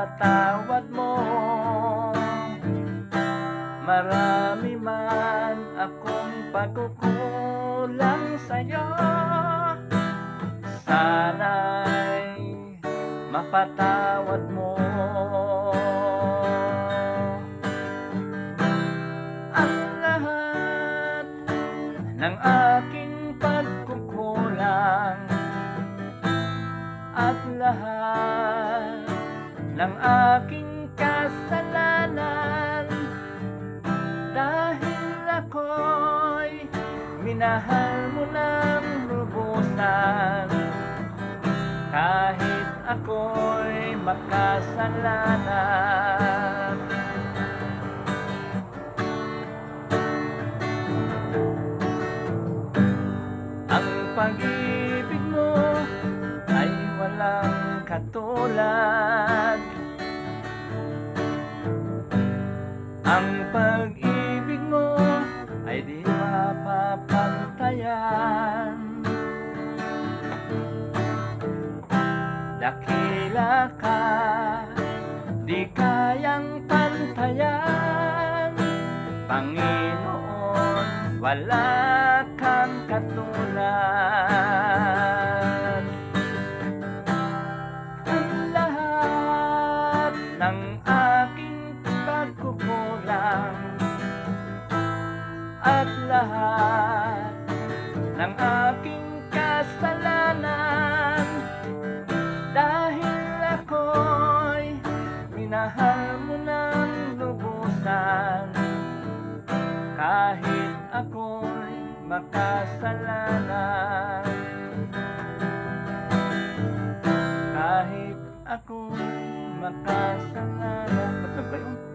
mapatawad mo. Marami man akong pagkukulang sa'yo, sana'y mapatawad mo. Ang lahat ng aking pagkukulang at lahat ng aking kasalanan, dahil ako'y minahal mo ng lubusan, kahit ako'y makasalanan. Ang pag-ibig mo ay walang katulad. Ang pag-ibig mo ay di mapapantayan. Dakila ka, di kayang pantayan. Panginoon, wala kang katulad. Ang lahat ng aking pagkukulang at lahat ng aking kasalanan, dahil ako'y minahal mo ng lubusan, kahit ako'y makasalanan. Kahit ako'y makasalanan. Ba't ba yun?